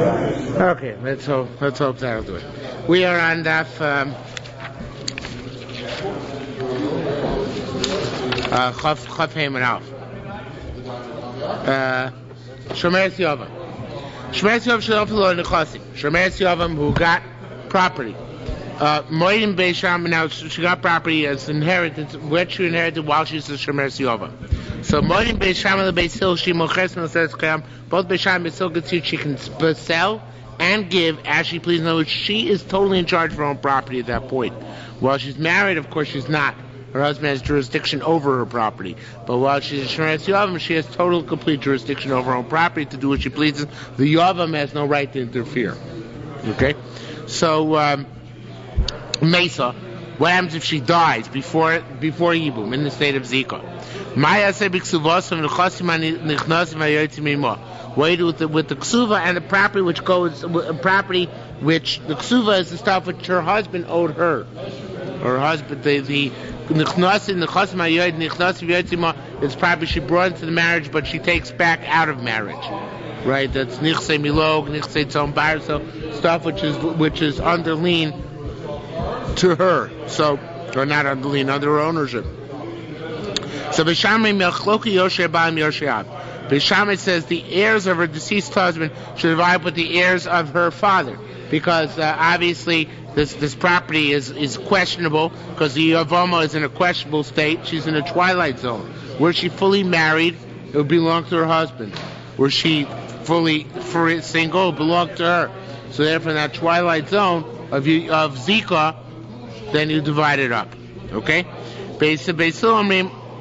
Okay, let's hope that'll do it. We are on Daf Chaf Hey Manaf. Shomeres Yavam. Shomeres Yavam Shalom Lo Nechasim. Shomeres Yavam who got property. Moedim Beisham, now she got property as inheritance, which she inherited while she's a Shomeres Yavam. So Moedim Beisham and the Beisil she moches no says Kayam. Both Beisham and Beisil can see she can sell and give as she pleases. In other words, she is totally in charge of her own property at that point. While she's married, of course, she's not. Her husband has jurisdiction over her property. But while she's a Shomeres Yavam, she has total, complete jurisdiction over her own property to do what she pleases. The Yavam has no right to interfere. Okay? So, Mesa, what happens if she dies before Yibum, in the state of Zika? What do you do with the ksuva and the property which the ksuva is the stuff which her husband owed her. Her husband, the it's property she brought into the marriage, but she takes back out of marriage. Right? That's nichse milog, nichse tzom bar, so stuff which is under lien to her. So, or not under lien, under her ownership. So Beishamai Melchloki Yoshe Ba'am Yosheav. Beishamai says the heirs of her deceased husband should divide with the heirs of her father, because obviously this property is questionable, because the Yevamos is in a questionable state. She's in a twilight zone. Were she fully married, it would belong to her husband. Were she fully single, it would belong to her. So therefore, in that twilight zone of Zika, then you divide it up. Okay?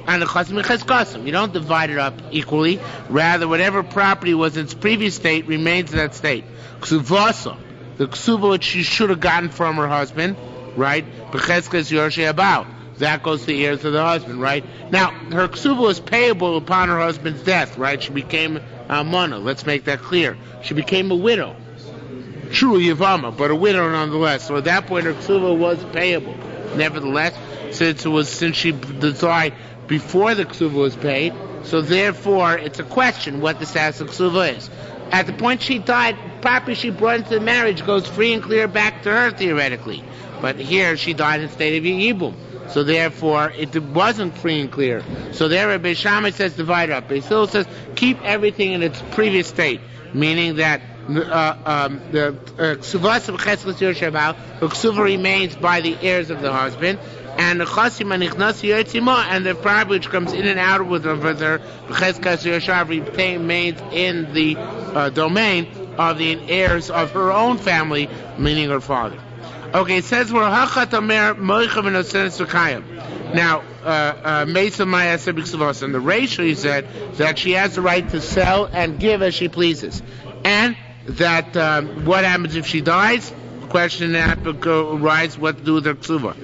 And you don't divide it up equally. Rather, whatever property was in its previous state remains in that state. Ksuvasa, the ksuva which she should have gotten from her husband, right? That goes to the heirs of the husband, right? Now, her ksuva was payable upon her husband's death, right? She became almana. Let's make that clear. She became a widow. True Yevama, but a widow nonetheless. So at that point, her ksuva was payable. Nevertheless, since she died before the ksuva was paid, so therefore it's a question what the status of ksuva is. At the point she died, property she brought into the marriage goes free and clear back to her theoretically. But here she died in the state of Yibum. So therefore it wasn't free and clear. So there Rabbi Shammai says divide up. Beisil says keep everything in its previous state, meaning that the ksuva remains by the heirs of the husband, and the chasim and the property which comes in and out with her remains in the domain of the heirs of her own family, meaning her father. Okay, it says we're hachat omer moichem and osenes v'kayim. Now, Mesa Maya said and the ratio he said that she has the right to sell and give as she pleases, and that what happens if she dies? The question that arises what to do with her ksuva.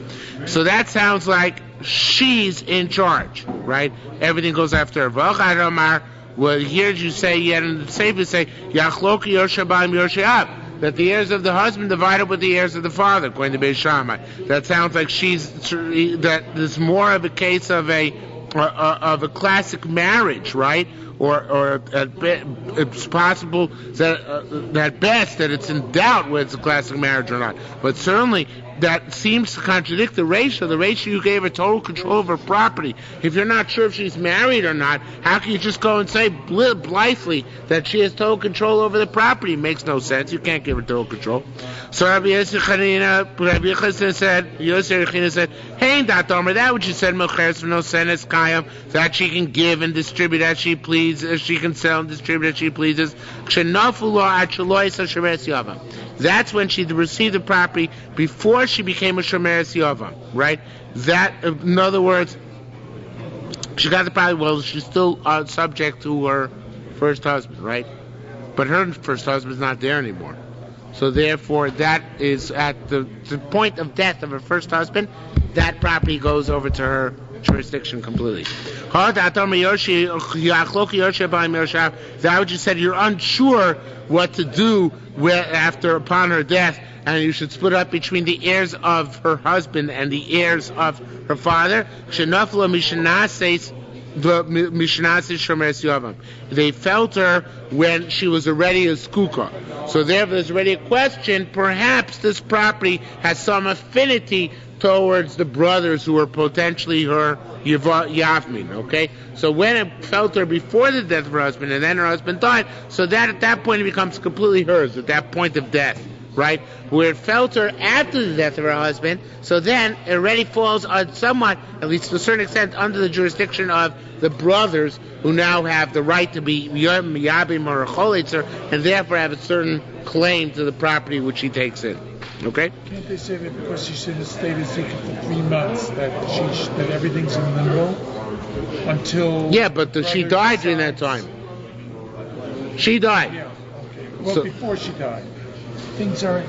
So that sounds like she's in charge, right? Everything goes after her. Well, here you say, yet in the Sefer say, Yachloki Yoshabam Yosheab, that the heirs of the husband divided with the heirs of the father, according to Beis Shammai. That sounds like that there's more of a case of a classic marriage, right? Or it's possible that at best that it's in doubt whether it's a classic marriage or not. But certainly that seems to contradict the ratio. The ratio you gave her total control over property. If you're not sure if she's married or not, how can you just go and say blithely that she has total control over the property? It makes no sense. You can't give her total control. So Rabbi Yochanan said, "Hey, that which you said, that she can give and distribute as she pleases, she can sell and distribute as she pleases. That's when she received the property before she became a Shomeres Yavam, right? That, in other words, she got the property. Well, she's still subject to her first husband, right? But her first husband's not there anymore. So therefore, that is at the point of death of her first husband, that property goes over to her jurisdiction completely. That what you said, you're unsure what to do upon her death, and you should split up between the heirs of her husband and the heirs of her father. the Mishnasi Shomeres Yavam. They felt her when she was already a skuka. So therefore there's already a question, perhaps this property has some affinity towards the brothers who were potentially her Yavmin, okay? So when it felt her before the death of her husband and then her husband died, so that at that point it becomes completely hers, at that point of death, right? Where it felt her after the death of her husband, so then it already falls on somewhat, at least to a certain extent, under the jurisdiction of the brothers who now have the right to be Yabim or Cholitzer, and therefore have a certain claim to the property which she takes in. Okay? Can't they say that because she's in a state of Zika for 3 months that everything's in limbo until... Yeah, but she died during that time. She died. Yeah, okay. Well, before she died. Things are...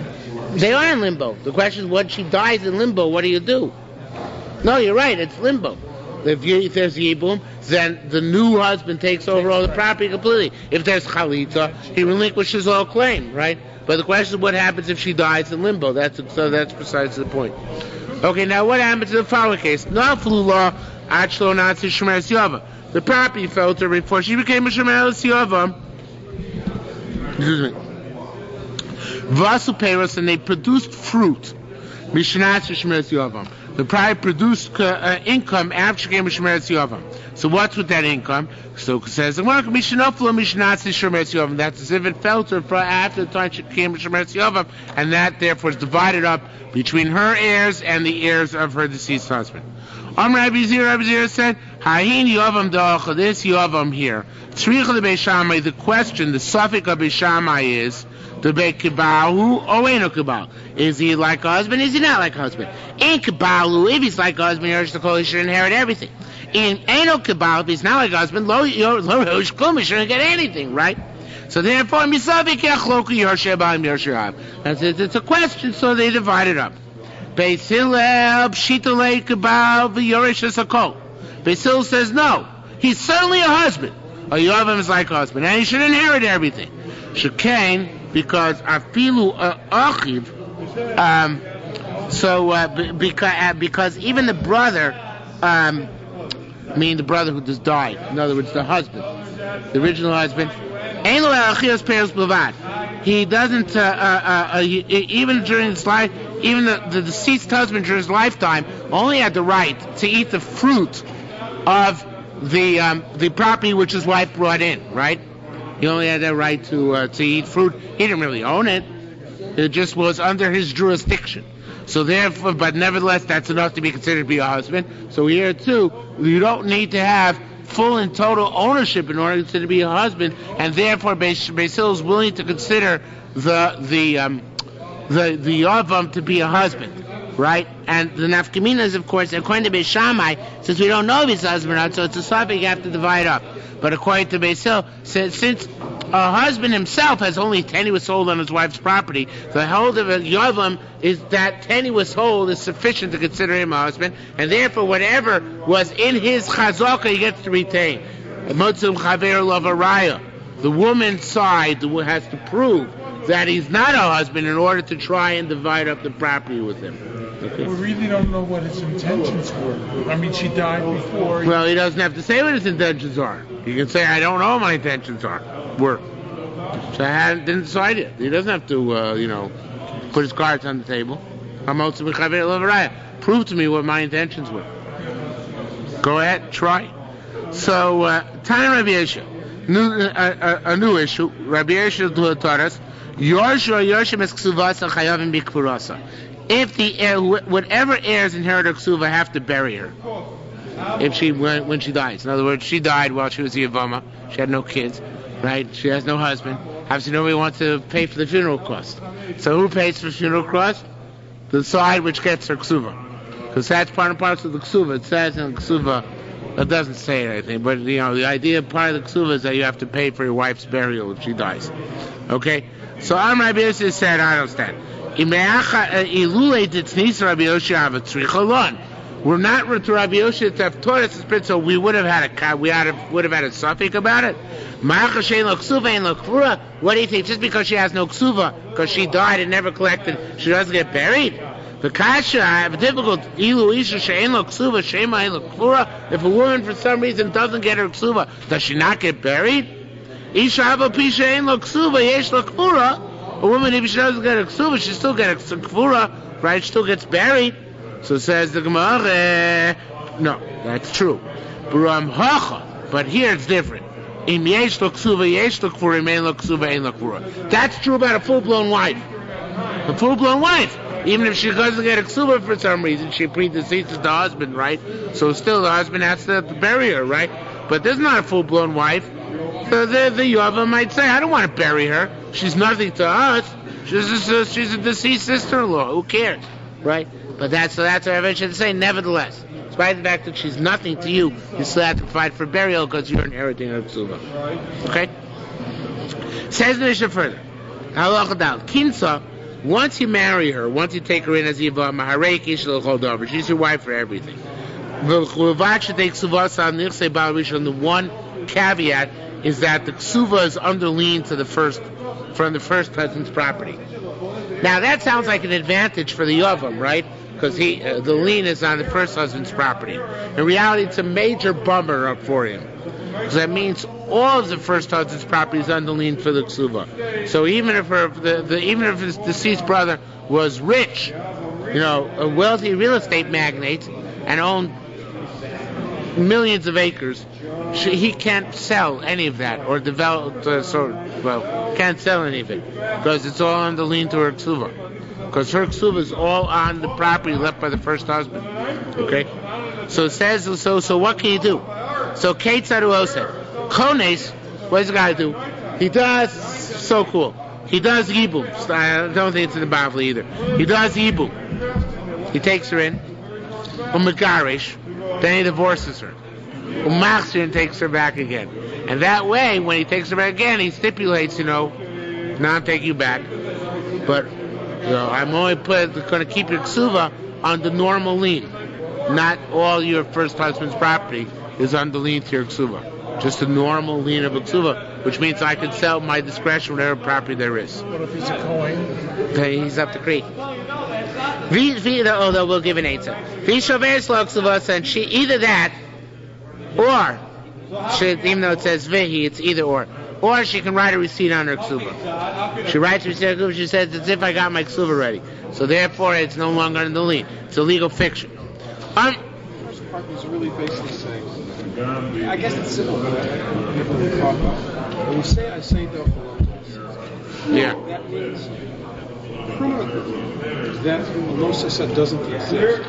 They are in limbo. The question is, when she dies in limbo, what do you do? No, you're right, it's limbo. If there's Yibum, then the new husband takes over all the property completely. If there's Chalitza, he relinquishes all claim, right? But the question is, what happens if she dies in limbo? That's precisely the point. Okay, now what happens in the following case? The property fell to her before she became a Shemeres Yavam. Excuse me. Vasu Peros, and they produced fruit. Mishnat Shemeres Yavam. The property produced income after she became a Shemeres Yavam. So what's with that income? So it says, that's as if it fell to her after the time she became a Shemeres Yavam, and that therefore is divided up between her heirs and the heirs of her deceased husband. Rabbi Zira said, Hahin Yavam da'acha, this Yavam here. The question, the suffix of Beishamai is, the Beit Kibalu, Oeno Kibal. Is he like a husband? Is he not like a husband? In Kibalu, if he's like a husband, he should inherit everything. In Eno Kibal, if he's not like a husband, he shouldn't get anything, right? So therefore, it's a question, so they divide it up. Beis Hillel says no. He's certainly a husband. A Yavam is like a husband, and he should inherit everything. Shekain, because afilu achiv, because even the brother, meaning the brother who just died, in other words, the husband, the original husband, he doesn't, even during his life, even the deceased husband during his lifetime only had the right to eat the fruit of the property which his wife brought in, right? He only had that right to eat fruit. He didn't really own it. It just was under his jurisdiction. So therefore, but nevertheless, that's enough to be considered to be a husband. So here too, you don't need to have full and total ownership in order to be a husband, and therefore Beis Hillel is willing to consider the Yavam to be a husband, right? And the nafkamina is, of course, according to Beis Shammai, since we don't know if he's a husband or not, so it's a suffix you have to divide up. But according to Beis Hillel, since a husband himself has only tenuous hold on his wife's property, the hold of a Yavam is that tenuous hold is sufficient to consider him a husband, and therefore whatever was in his chazaka he gets to retain. The woman's side has to prove that he's not a husband in order to try and divide up the property with him. Okay. We really don't know what his intentions were. I mean, she died before... Well, he doesn't have to say what his intentions are. He can say, I don't know what my intentions were. So I didn't decide it. He doesn't have to, put his cards on the table. Prove to me what my intentions were. Go ahead, try. So, time Rabbi Yeshua. A new issue. Rabbi Yeshua taught us, if the heir, whatever heirs inherit her ksuva have to bury her when she dies. In other words, she died while she was a Yevama. She had no kids, right? She has no husband. Obviously, nobody wants to pay for the funeral cost. So who pays for the funeral cost? The side which gets her ksuva, because that's part and parcel of the ksuva. It says in the ksuva. It doesn't say anything, but the idea part of the ksuva is that you have to pay for your wife's burial if she dies. Okay? So Rabbi Yossi said, I understand. We're not to Rabbi Yossi to have taught us the spirit, so we would have had a suffix about it. What do you think? Just because she has no ksuva, because she died and never collected, she doesn't get buried? The kasha, I have a difficult. Ilu isha she'en lo ksuva, she'ema ein lo kfura. If a woman for some reason doesn't get her ksuva, does she not get buried? Isha hava pi she'en lo ksuva, yesh lo kfura. A woman, if she doesn't get her ksuva, she still gets a kfura, right? She still gets buried. So says the Gemara, no, that's true. But here it's different. Im yesh lo ksuva, yesh lo kfura, im ein lo ksuva, ein lo kfura. That's true about a full-blown wife. A full-blown wife. Even if she doesn't get a ksuba for some reason, she predeceases the husband, right? So still the husband has to bury her, right? But this is not a full-blown wife. So the Yava might say, I don't want to bury her. She's nothing to us. She's a deceased sister-in-law. Who cares, right? But that's what I should say. Nevertheless, despite the fact that she's nothing to you, you still have to provide for burial because you're inheriting her ksuba. Okay? Says the Mishnah further. Halachadal kinsa. Once you marry her, once you take her in as Yiva, Maharek Ishel Chodover, she's your wife for everything. The one caveat is that the ksuva is under lien to from the first husband's property. Now that sounds like an advantage for the Yavam, right? Because the lien is on the first husband's property. In reality, it's a major bummer for him. Because that means all of the first husband's property is under lien for the ksuva. So even if even if his deceased brother was rich, a wealthy real estate magnate, and owned millions of acres, he can't sell any of that or develop. Can't sell any of it because it's all under lien to her ksuva. Because her ksuva is all on the property left by the first husband. Okay, so it says so. What can you do? So Kate Saruo said, Kones, what does the guy do? He does, so cool. He does Yibum. I don't think it's in the Bible either. He does Yibum. He takes her in. Megarish. Then he divorces her. Machzir and takes her back again. And that way, when he takes her back again, he stipulates, now I'm taking you back. But, I'm only going to keep your ksuva on the normal lien. Not all your first husband's property is under lien to your ksuva. Just a normal lien of a ksuva, which means I can sell my discretion whatever property there is. What if he's a Kohen? Okay, he's up to Crete. Although we'll give an answer. And she either that, or even though it says vihi, it's either or. Or she can write a receipt on her ksuva. She writes a receipt on her ksuva. She says it's if I got my ksuva ready. So therefore, it's no longer under lien. It's a legal fiction. Part was really basically saying, I guess it's simple, but I never really thought about it. When you say I say yeah, that means permanently that losa doesn't exist.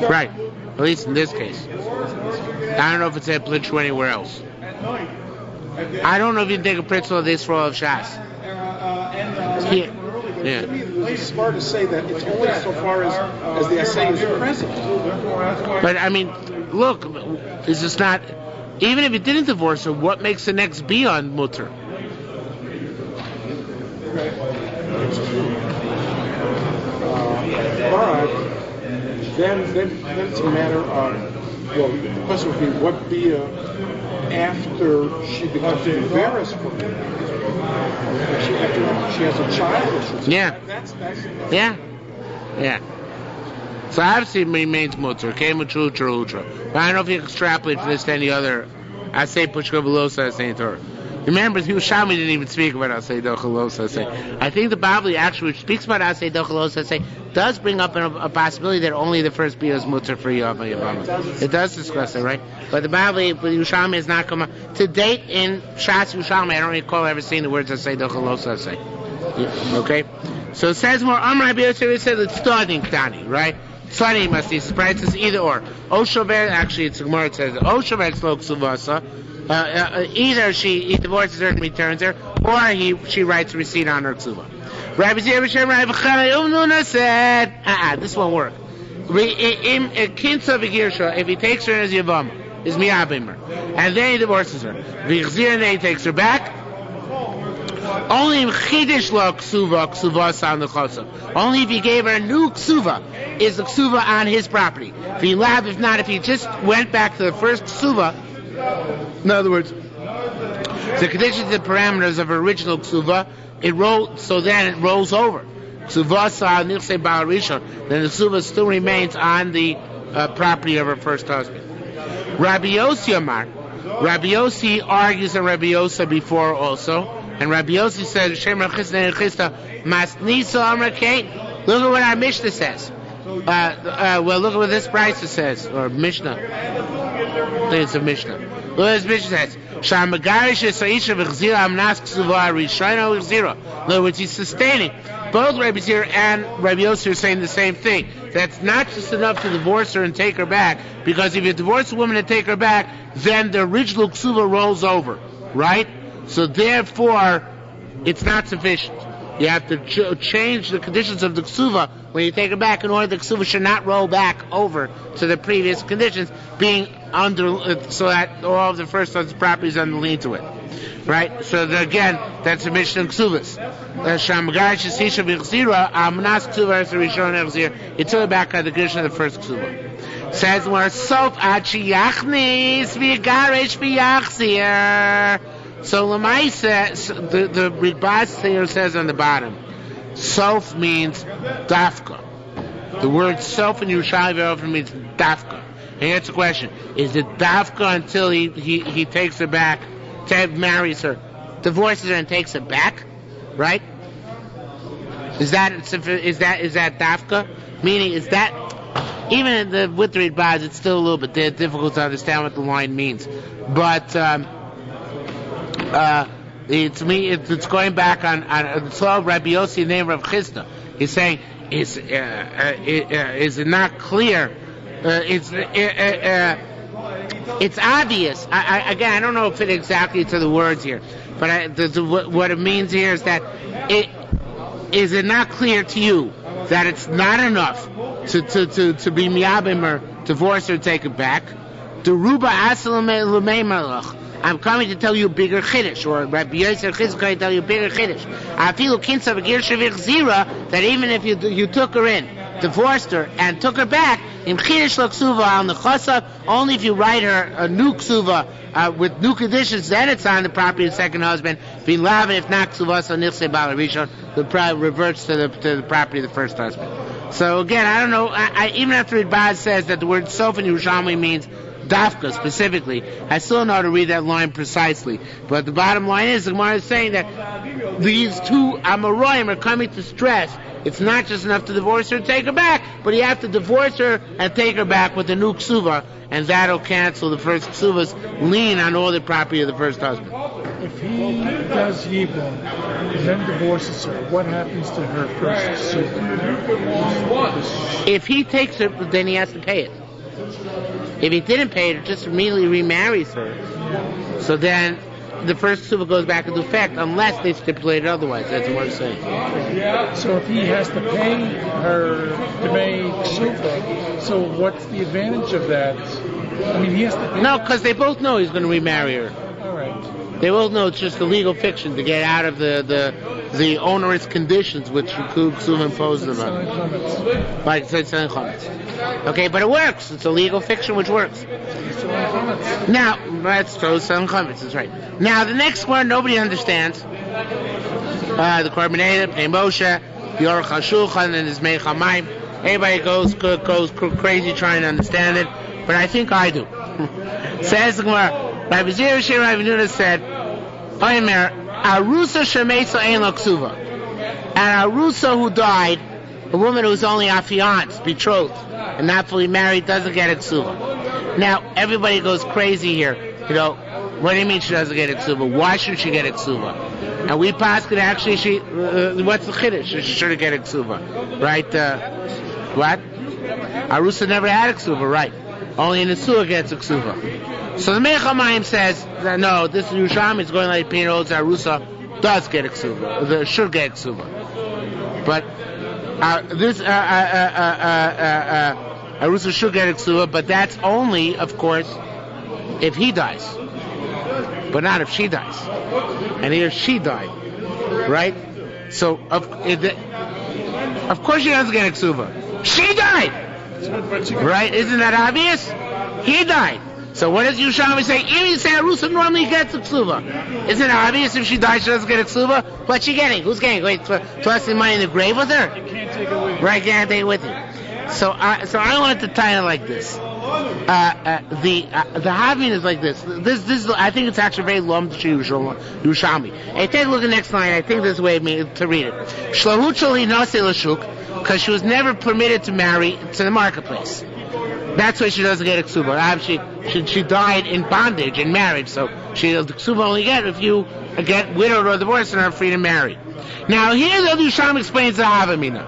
Right. At least in this case. I don't know if it's applicable anywhere else. I don't know if you can take a principle of this for all of Shas. Yeah. To me, it's smart to say that it's only so far as the assay is present. But I mean, look, is this not? Even if you didn't divorce her, what makes the next be on mutter? But then it's a matter of, well, the question would be what be after she becomes embarrassed for him. After she has a child. Yeah. Yeah. So obviously it remains mutter. Okay, mutter. But I don't know if you extrapolate for this to any other. I say pushka belosa. I say Torah. Remember, Yerushalmi didn't even speak about Asay Dochalos. I think the Bible actually, which speaks about Asay Dochalos, does bring up a possibility that only the first bia is mutter for Yerushalmi Yevamos. It does discuss it, right? But the Bible, Yerushalmi has not come up. To date, in Shas Yerushalmi, I don't recall ever seeing the words Asay Dochalos. Okay? So it says more, Amr Abiyosef, it says it's starting Tani, right? Tzadi must be surprised. It's either or. Oshover, actually, it's Gemara, it says, Oshover Tzlok Suvasa. Either he divorces her and returns her, or she writes a receipt on her ksuva. Rabbi Zerah said, this won't work. If he takes her as Yavam, is miyabimer, and then he divorces her, and then he takes her back. Only if chidish lo ksuva on the chosav. Only if he gave her a new ksuva is the ksuva on his property. If not, if he just went back to the first ksuva. In other words, the conditions and parameters of original ksuva, then it rolls over. ksuvasa nichse bal rishon, then the ksuva still remains on the property of her first husband. Rabbi Yossi Amar. Rabbi Yossi argues on Rabbi Yosa before also, and Rabbi Yossi says, Shem Rachista Nechista Masnisa Amar Kate. Look at what our Mishnah says. Well, look at what this Brisa says, or Mishnah. I think it's a Mishnah. Look what this Mishnah says. Shamagarish Saisha V'Chzira Amnas Ksuva Rishayna V'Chzira. In other words, he's sustaining. Both Rabbi Zir and Rabbi Yossi are saying the same thing. That's not just enough to divorce her and take her back, because if you divorce a woman and take her back, then the original ksuva rolls over, right? So therefore, it's not sufficient. You have to change the conditions of the ksuva when you take her back in order the ksuva should not roll back over to the previous conditions, being under, so that all of the first husband's property is underlean to it. Right? So again, that's a Mishnah in Ksuvas. He took it back on the condition of the first Ksuva. Says more sof achiyachnis v'garish v'yachzir. So Lamaisa, the Ritbaz here says on the bottom, sof means dafka. The word sof in Yerushalmi very often means dafka. And here's the question: is it dafka until he takes her back? Marries her, divorces her, and takes her back, right? Is that dafka? Meaning, is that even with the Ritbaz, it's still a little bit difficult to understand what the line means. But it's going back on the Tzol Rabbi Yossi, the name of Chisda. He's saying, is it not clear? It's obvious. Again, I don't know if it exactly to the words here, but what it means here is that is it not clear to you that it's not enough to be miyabim or divorce or take it back? I'm coming to tell you a bigger chiddush, or Rabbi Yosef Chizkiah is going to tell you a bigger chiddush. That even if you took her in, divorced her, and took her back, in chiddush l'ksuva on the chasa, only if you write her a new ksuva with new conditions, then it's on the property of the second husband. Vilna, if not ksuva, so nichse bal rishon, the reverts to the property of the first husband. So again, I don't know. Even after Ritbaz says that the word sof in Yerushalmi means dafka specifically, I still know how to read that line precisely. But the bottom line is, the Gemara is saying that these two Amoraim are coming to stress it's not just enough to divorce her and take her back, but you have to divorce her and take her back with a new ksuva, and that'll cancel the first ksuva's lien on all the property of the first husband. If he does yibum and then divorces her, what happens to her first ksuva? If he takes her, then he has to pay it. If he didn't pay it, just immediately remarries her. So then the first ksuva goes back into effect unless they stipulate otherwise. That's what I'm saying. So if he has to pay her demei ksuva, so what's the advantage of that? I mean, he has to pay. No, because they both know he's going to remarry her. All right. They both know it's just a legal fiction to get out of the onerous conditions which ksuva imposes on them. Like selling chametz. Okay, but it works. It's a legal fiction which works. Now, that's true, selling chametz, that's right. Now, the next one, nobody understands. The Korbaneda, Pnei Moshe, Yorach HaShulchan, and his Mei Chamayim. Everybody goes crazy trying to understand it, but I think I do. Says the Gemara, Rabbi Zir Shir Rabbi Nuna said, Omer, Arusa Shemeitza Ein Lo Ksuva. And Arusa who died, a woman who's only affianced, betrothed, and not fully married, doesn't get a ksuva. Now, everybody goes crazy here. You know, what do you mean she doesn't get a ksuva? Why should she get a ksuva? And we paskin actually, what's the chiddush? She should get a ksuva, right? What? Arusa never had a ksuva, right? Only an Nesua gets a ksuva. So the Mei Chamayim says that no, this Yerushalmi is going like Pino holds Arusa does get a ksuva, should get a ksuva. But this Arusa should get a ksuva, but that's only, of course, if he dies, but not if she dies. And here she died, right? So of course she doesn't get a ksuva. She died, right? Isn't that obvious? He died. So what does Yerushalmi say? Even you say Arusa normally gets a ksuba. Isn't it obvious if she dies she doesn't get a ksuba? What's she getting? Who's getting? Wait, tossing money in the grave with her? You can't take it with you. Right, can't take it with you. So I want to tie it like this. The Havin is like this. This I think it's actually very long to Yerushalmi. Hey, take a look at the next line. I think this is the way to read it. Shlohut sheli nase l'shuk, because she was never permitted to marry to the marketplace. That's why she doesn't get a ksuba. She died in bondage, in marriage, so the ksuba only get if you get widowed or divorced and are free to marry. Now here the Yerushalmi explains the Havamina.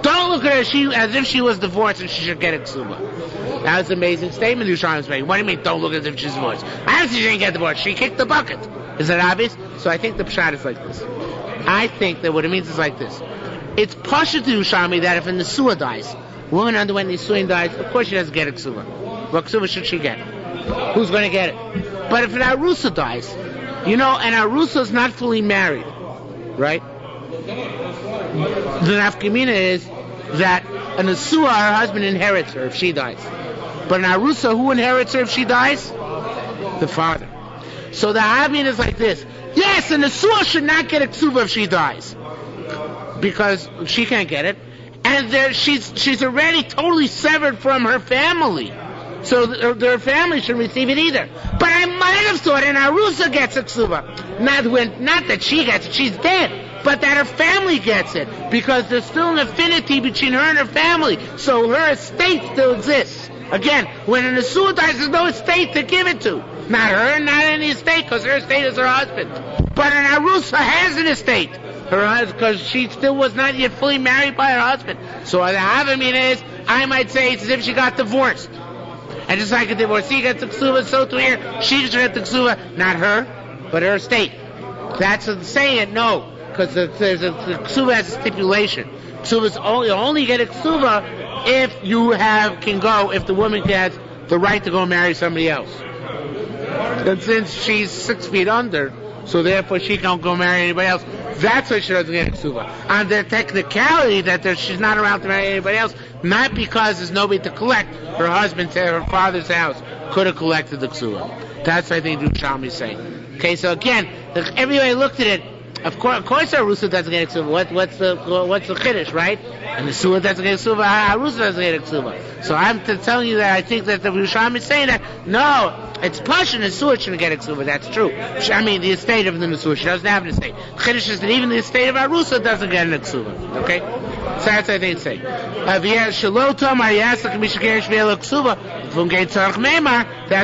Don't look at her as if she was divorced and she should get a ksuba. That's an amazing statement Yerushalmi is making. What do you mean, don't look as if she's divorced? I don't see she didn't get divorced. She kicked the bucket. Is that obvious? So I think the pshat is like this. I think that what it means is like this. It's pasha to Yerushalmi that if a nesua dies, a woman underwent nisuin dies, of course she doesn't get a ksuba. What ksuba should she get? Who's going to get it? But if an arusa dies, an arusa is not fully married, right? The nafkamina is that a nesua, her husband inherits her if she dies. But an arusa, who inherits her if she dies? The father. So the havin is like this. Yes, a nesua should not get a ksuba if she dies, because she can't get it, and she's already totally severed from her family, so their family shouldn't receive it either. But I might have thought an arusa gets a ksuba, not that she gets it, she's dead, but that her family gets it, because there's still an affinity between her and her family, so her estate still exists. Again, when an nesua dies, there's no estate to give it to. Not her, not any estate, because her estate is her husband. But an arusa has an estate. Her husband, because she still was not yet fully married by her husband. So the havamina is, I might say it's as if she got divorced. And just like a divorcee gets the ksuba, so to here, she should get the ksuba, not her, but her estate. That's saying it, no, because the ksuba has a stipulation. Ksuba's only get a ksuba if you if the woman has the right to go marry somebody else. And since she's 6 feet under, so therefore she can't go marry anybody else. That's why she doesn't get a ksuba. On the technicality that she's not around to marry anybody else, not because there's nobody to collect. Her husband to her father's house could have collected the ksuba. That's what I think Yerushalmi is saying. Okay, so again, everybody looked at it. Of course, Arusa doesn't get a ksuba. What's the chiddush, right? And the Nesua doesn't get a ksuba. Arusa doesn't get a ksuba. So I'm telling you that I think that the Yerushalmi is saying that no, it's pasha Nesua shouldn't get a ksuba. That's true. I mean, the estate of the Nesua, she doesn't have an estate. The chiddush is that even the estate of Arusa doesn't get a ksuba. Okay, so that's what I think it's saying. That's what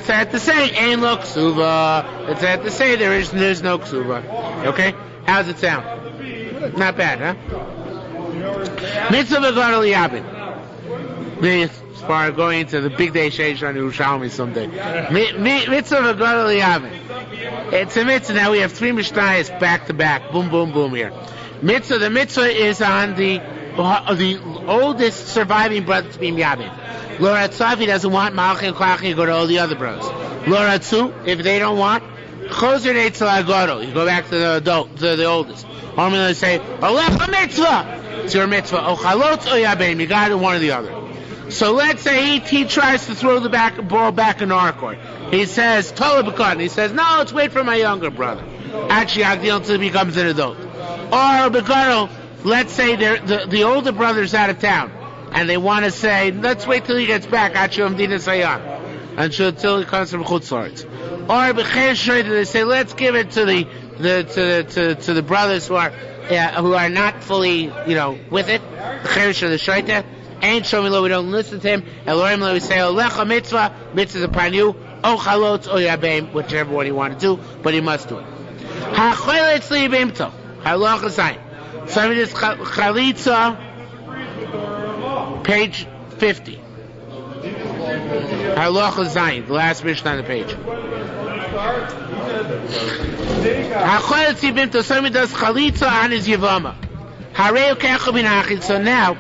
I have to say. Ain't lo ksuba. That's what I have to say. There's no ksuba. Okay. How's it sound? Not bad, huh? Mitzvah v'gadol yabin. As far as going into the big day sheish on Yerushalmi someday. Mitzvah v'gadol yabin. It's a mitzvah. Now we have 3 mishnayos back to back. Boom, boom, boom here. The mitzvah is on the oldest surviving brother to be Yabin. Loratzu, if he doesn't want Malchi and Klachi, you go to all the other brothers. Loratzu, if they don't want, Choser Eitzel Agoro, you go back to the oldest. Normally they say, Alecha mitzvah! It's your mitzvah. Ochalot o Yabin, you got to one or the other. So let's say he tries to throw the ball back in our court. He says, Tola B'Katan. He says, no, let's wait for my younger brother. Actually, Agdil until he becomes an adult. Or B'Katan, let's say the older brother's out of town, and they want to say, let's wait till he gets back, until he comes from Chutzlaritz. Or B'Cher, they say, let's give it to the brothers who are not fully, with it. B'Cher the Shoita. Ain't Shomilo, we don't listen to him. Elohim, we say, Olecha mitzvah, mitzvah upon you. O chalot o yabeim, whichever one you want to do, but he must do it. Ha'choletz li yibimto. Ha'locha zayin. So this chalitza, page 50. Ha'locha zayin, the last mission on the page. Ha'choletz li yibimto. Somebody does chalitza on his yivama. Hareu kecho binachid. So now,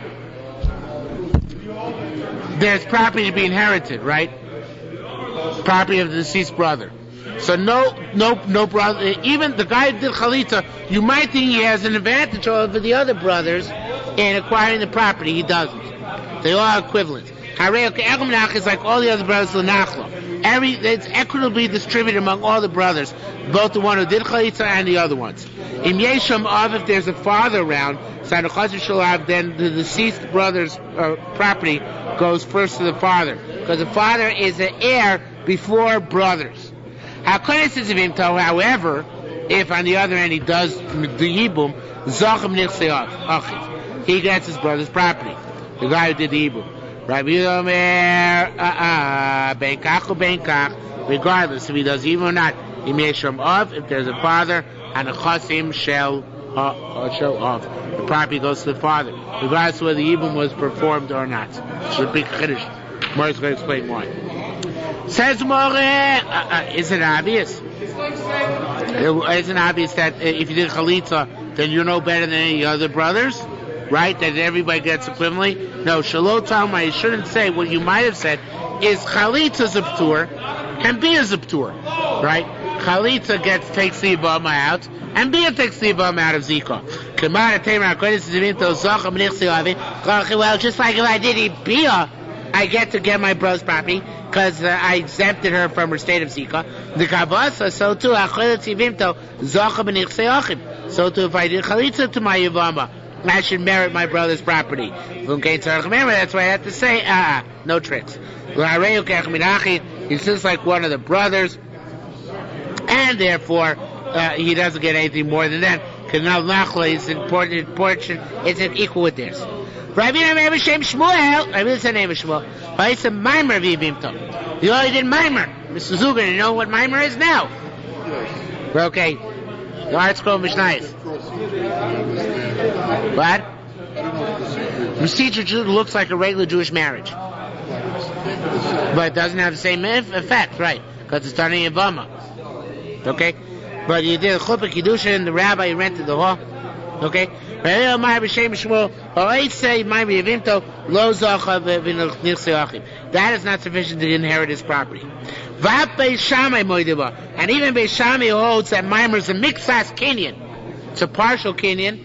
there's property to be inherited, right? Property of the deceased brother. So no brother. Even the guy who did chalitza, you might think he has an advantage over the other brothers in acquiring the property. He doesn't. They all are equivalent. Is like all the other brothers l'nachlo. It's equitably distributed among all the brothers, both the one who did chalitza and the other ones. Im yesham av, if there's a father around, then the deceased brother's property goes first to the father, because the father is an heir before brothers. However, if on the other end he does the yibum, he gets his brother's property. The guy who did the yibum. Rabbi Omer, regardless if he does yibum or not, he may show off if there's a father, and the chasim shall show off. The property goes to the father, regardless of whether the yibum was performed or not. It's a big chiddush. More is going to explain why. Says More, is it obvious? Isn't obvious that if you did chalitza, then you're no better than any other brothers, right? That everybody gets equivalently. No, shalot talma. You shouldn't say what you might have said is chalitza ziptur and bia ziptur, right? Chalitza takes the ibam out, and bia takes the ibam out of zika. Well, just like if I did bia, I get to get my brother's property because I exempted her from her state of zika. The kavasa, so too, so too, if I did chalitza to my yavama, I should merit my brother's property. That's why I have to say, no tricks. He's just like one of the brothers, and therefore he doesn't get anything more than that, because now his important portion isn't equal with theirs. Rabbi Shem Shmuel, Rabbi said name of Shmuel. I said Mimer v'yivimto. You only did Mimer. Mr. Zugan, you know what Mimer is now? Okay. The art scroll Mishnayos. What? Procedure looks like a regular Jewish marriage, but it doesn't have the same effect, right? Because it's done in Yavama. Okay. But you did a chuppah kiddushin, and the rabbi rented the hall. Okay. That is not sufficient to inherit his property. And even Beis Shammai holds that Mimer is a mixas kinyan. It's a partial kinyan.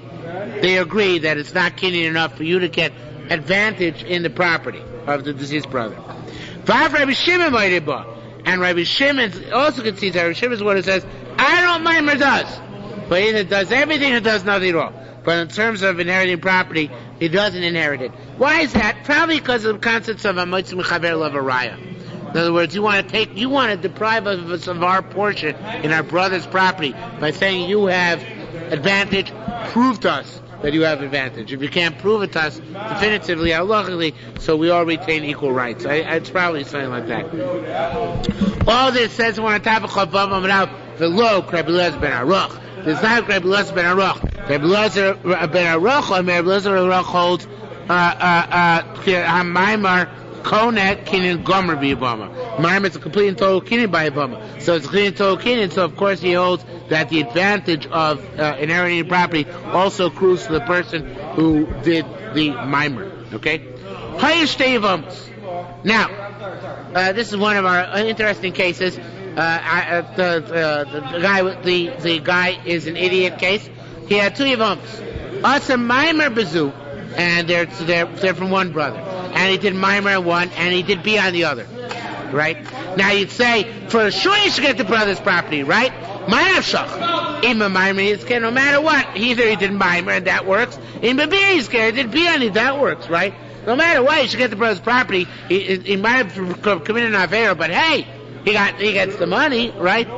They agree that it's not kinyan enough for you to get advantage in the property of the deceased brother. And Rabbi Shimon also concedes that Rabbi Shimon is one who says, I know what Mimer does, but either does everything or does nothing at all. But in terms of inheriting property, he doesn't inherit it. Why is that? Probably because of the concepts of amoitz mechaver lavaraya. In other words, you want to deprive us of our portion in our brother's property by saying you have advantage. Prove to us that you have advantage. If you can't prove it to us definitively, halachically, so we all retain equal rights. It's probably something like that. All this says on top of Chavav Amrav v'lo Rabbi Eliezer ben Aruch. There's not Rabbi Eliezer ben Aruch. Rabbi Eliezer ben Aruch, or Rabbi Eliezer ben Aruch holds Hamaimar Konet Kinyan Gomer b'Yavama. Maimar is a complete and total Kinyan by Yavama. So it's a complete and total Kinyan. So of course he holds that the advantage of inheriting property also accrues to the person who did the Maimar. Okay. Hayish Yevamos. Now, this is one of our interesting cases. The guy is an idiot case. He had two Yevamos. Asa Maimar Bezu, and they're from one brother. And he did Maimar on one, and he did B on the other. Right? Now you'd say, for sure you should get the brother's property, right? Ma'avshach. Ima Maimar, he's scared no matter what. Either he did Maimar, and that works. Ima B, he's scared, he did B on it, that works, right? No matter what, you should get the brother's property. He might have committed an affair, but hey, he gets the money, right?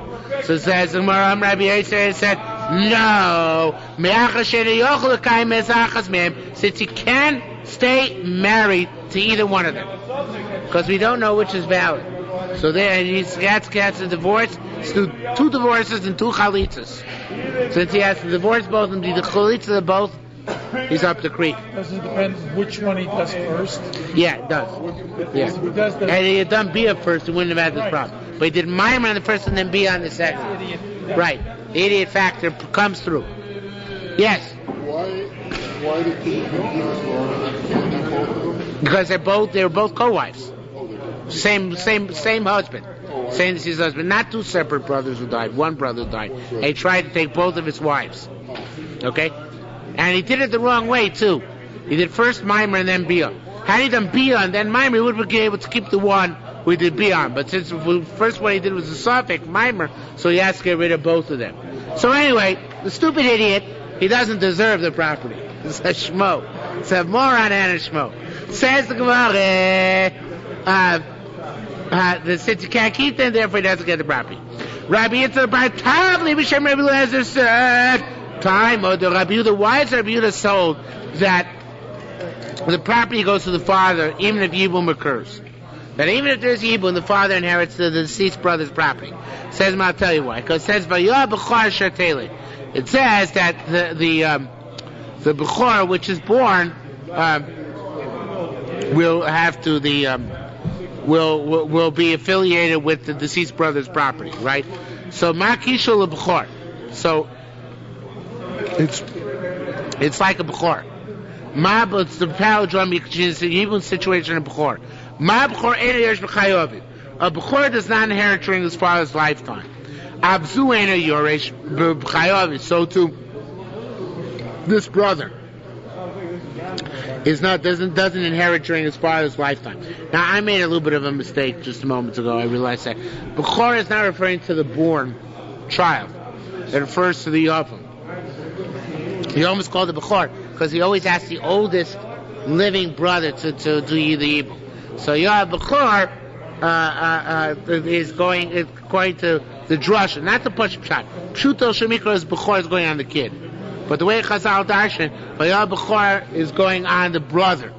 So it says, Rabbi Yosef said, no, since he can stay married to either one of them, because we don't know which is valid. So there, he gets a divorce, two divorces and two chalitzas. Since he has to divorce both of them, the chalitzas of both, he's up the creek. Does it depend which one he does first? Yeah, it does. Yeah. And he had done Bia first, he wouldn't have had this problem. But he did Maimar on the first and then Bia on the second. Right. The idiot factor comes through. Yes. Why did he because they were both co-wives. Same husband. Same deceased husband. Not two separate brothers who died. One brother who died. And he tried to take both of his wives. Okay? And he did it the wrong way too. He did first Maimar and then Bia. Had he done Bion, then Maimer would be able to keep the one we did Bion. But since the first one he did was a Safek, Maimer, so he has to get rid of both of them. So anyway, the stupid idiot, he doesn't deserve the property. It's a Shmo. It's a moron and a Shmo. Says the Gemara, since you can't keep them, therefore he doesn't get the property. Rabbi Yitzhak Bar Tavli B'Shem Rabbi Eliezer said, time of the Rabbi Yehuda, why is Rabbi Yehuda sold that the property goes to the father even if Yibum occurs? That even if there's Yibum, the father inherits the deceased brother's property. It says, I'll tell you why. Because it says, Vayah B'chor Shatele. It says that the B'chor which is born will have to will be affiliated with the deceased brother's property, right? So Makishul B'chor. So it's like a B'chor. It's the palindrome even situation in B'chor. Ma B'chor Eina Yesh B'chayovid. A B'chor does not inherit during his father's lifetime. Abzu Eina Yoresh B'chayovid. So too, this brother doesn't inherit during his father's lifetime. Now I made a little bit of a mistake just a moment ago. I realized that B'chor is not referring to the born child. It refers to the Yavam. He almost called it B'chor because he always asked the oldest living brother to do the evil. So Yav B'chor is going to the drasha, not the push shot. Pshuto Shemikra is B'chor is going on the kid. But the way Chazal Darshan, Vayah B'chor is going on the brother.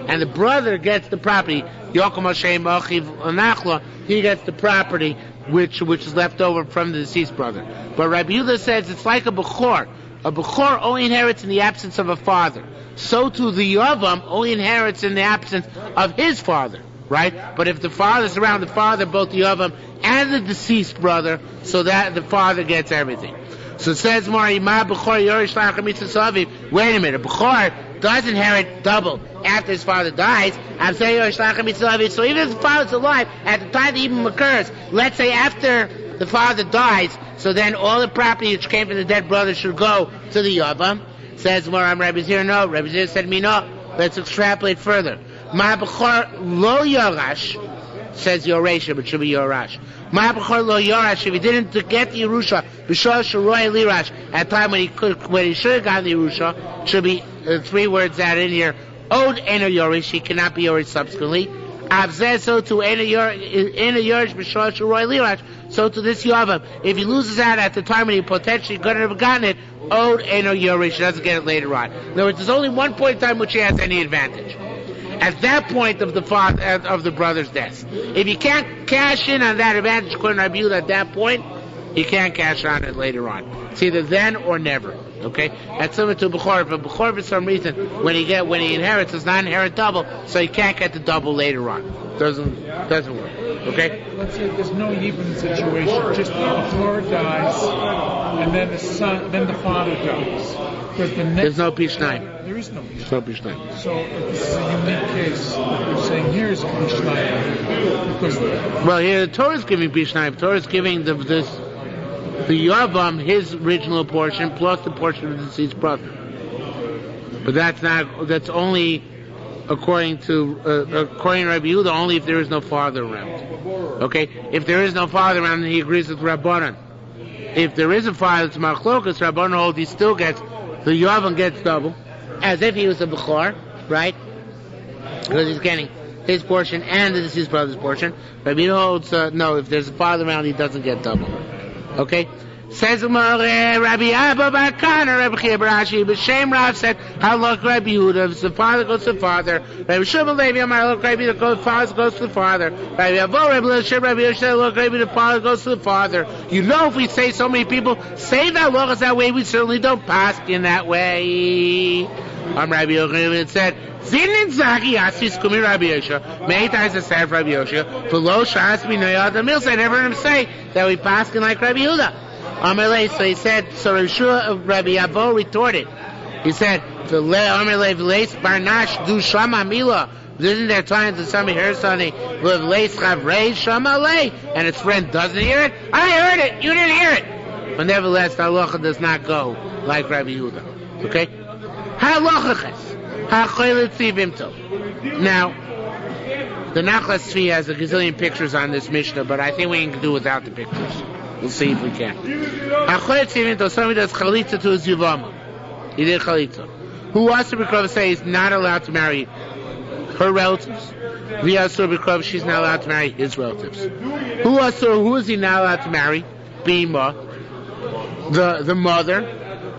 And the brother gets the property. Yokom Hashem Achiv Anachla, he gets the property which is left over from the deceased brother. But Rabbi Yehuda says it's like a B'chor. A B'chor only inherits in the absence of a father. So too the Yavam only inherits in the absence of his father. Right? But if the father's around the father, both the Yavam and the deceased brother, so that the father gets everything. So it says more, wait a minute, a B'chor does inherit double after his father dies. So even if the father's alive, at the time the Yibum occurs, let's say after the father dies, so then all the property which came from the dead brother should go to the Yavam. Says more, Rabbi Zir, no. Rabbi Zir said me no. Let's extrapolate further. Ma B'chor lo yorash, says Yoresh, but it should be Yorash. Ma B'chor lo yorash, if he didn't get the Yerusha, B'shor Shoroy Lirash, at a time when he should have gotten the Yerusha, should be 3 words added in here. Od Eno Yorish, he cannot be Yorish subsequently. Avzeh, so to Eno Yorish, B'shor Shoroy Lirash, so to this Yavam. If he loses out at the time when he potentially could have gotten it, Od Eno Yorish, he doesn't get it later on. In other words, there's only one point in time which he has any advantage. At that point of the father of the brother's death. If you can't cash in on that advantage according to Rabbi Yehuda at that point, you can't cash on it later on. It's either then or never. Okay? That's similar to B'chor. But B'chor, for some reason, when he inherits, does not inherit double, so he can't get the double later on. Doesn't work. Okay? Let's say there's no Yibum situation, just the B'chor dies, and then the father dies. There's no Pishnayim. There is no Pishnayim. There's no Pishnayim. So this is a unique case. You're saying here is a Pishnayim. Well, here the Torah is giving Pishnayim. The Torah is giving the Yavam his original portion plus the portion of the deceased brother. But that's only according to Rabbi Yehuda, only if there is no father around. Okay? If there is no father around, then he agrees with Rabbanan. If there is a father, it's Machlokas, Rabbanan holds he still gets, the Yavam gets double, as if he was a B'chor, right? Because he's getting his portion and the deceased brother's portion. Rabbi Yehuda holds, no, if there's a father around, he doesn't get double. Okay? Says Rabbi Abba Bar Kana, Rabbi Chia Barashi, B'Shem Rav said, how look Rabbi Yehuda, if the father goes to the father. Rabbi Shimon Levi Amar, look Rabbi Yehuda, the father goes to the father. Rabbi Avo, Rabbi Yehuda, Rabbi Yehuda, look Rabbi Yehuda, the father goes to the father. You know, if we say so many people say that law that way, we certainly don't pass in that way. Rabbi Yehuda said, Zinin Zaki Asis Kumi Rabbi Yosha. Many times I said Rabbi Yosha, for Lo Shas B'Noyad the Mills. I never heard him say that we pass in like Rabbi Yehuda. Amalei, so he said, so Rabbi Abo retorted. He said, Amalei V'leis Barnash Du Shama Mila. Isn't there times that somebody hears something with V'leis Chavrei Shama Lei, and its friend doesn't hear it? I heard it, you didn't hear it. But nevertheless, the halacha does not go like Rabbi Yehuda. Okay? Halachaches. Ha'cholet tzivimto. Now, the Nachlas Tzvi has a gazillion pictures on this Mishnah, but I think we can do without the pictures. We'll see if we can. Ha'cholet tzivimto, somebody does chalitza to his Yevama. He did chalitza. Who wants to B'krov say he's not allowed to marry her relatives? V'asur B'krov, she's not allowed to marry his relatives. Who is he not allowed to marry? Bima, the mother.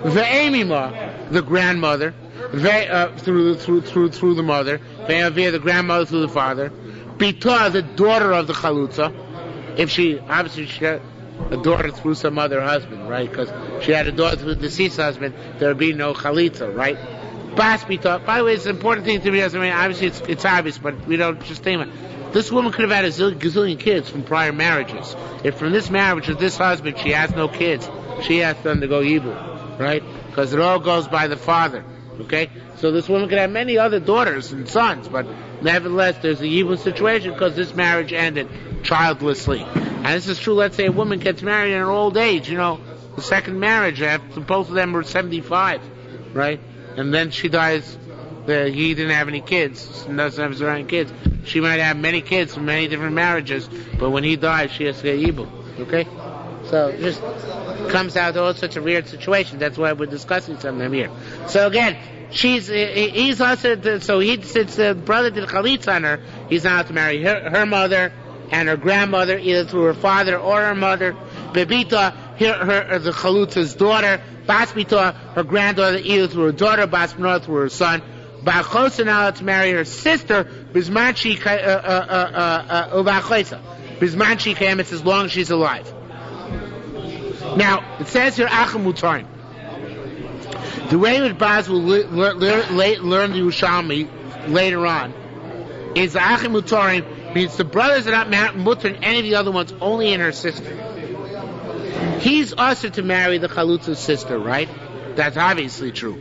Ve'emima, the grandmother. Through the mother. Ve'avir, the grandmother through the father. Bita, the daughter of the chalutza. If she had a daughter through some other husband, right? Because she had a daughter through the deceased husband, there would be no chalitza, right? Bas bita. By the way, it's an important thing to realize. I mean, obviously it's obvious, but we don't just think about it. This woman could have had a gazillion kids from prior marriages. If from this marriage with this husband she has no kids, she has to undergo yibum, right? Because it all goes by the father. Okay, so this woman could have many other daughters and sons, but nevertheless, there's a yibum situation because this marriage ended childlessly. And this is true. Let's say a woman gets married in her old age. You know, the second marriage after both of them were 75, right? And then she dies. He didn't have any kids. Doesn't have his own kids. She might have many kids from many different marriages, but when he dies, she has to get yibum. Okay, so it just comes out to all such a weird situation. That's why we're discussing something here. So again, he's also since the brother did chalitza on her, he's not allowed to marry her mother and her grandmother, either through her father or her mother. Bebita, the chalutza's daughter. Basbita, her granddaughter, either through her daughter, Basbita through her son. Ba'chosa, now allowed to marry her sister, Bismanchi Kayemet, as long as she's alive. Now, it says here, Achim Mutarim. The way that Baz will learn the Yerushalmi later on is Achim Mutarim means the brothers are not mutter in any of the other ones, only in her sister. He's also to marry the Chalutza's sister, right? That's obviously true.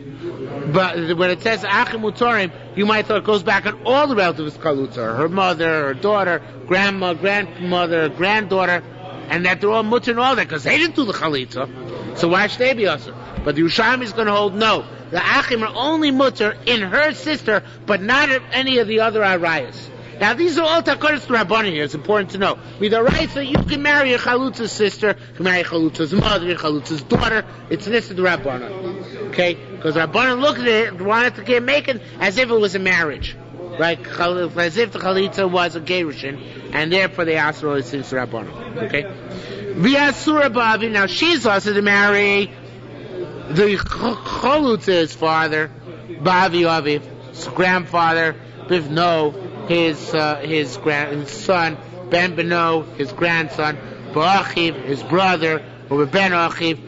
But when it says Achim Mutarim, you might thought it goes back on all the relatives of Chalutza, her mother, her daughter, grandma, grandmother, granddaughter, and that they're all mutter and all that, because they didn't do the Chalitza. So why should they be also? But the Yerushalmi is going to hold no. The Achim are only mutter in her sister, but not in any of the other Arayas. Now these are all Takonis to Rabbanan here, it's important to know. With the right that you can marry a Chalutza's sister, you can marry a Chalutza's mother, a Chalutza's daughter, it's listed to Rabbanan. Okay? Because Rabbanan looked at it and wanted to make it as if it was a marriage. Right? As if the Chalitza was a Gerushin, and therefore they asked all these things to Rabbanan. Okay? V'asura ba'avi, now she's also to marry the Chalutza's father, ba'avi aviv, his grandfather, bivno, his son, ben beno, his grandson, ba'achiv, his brother, or ben achiv,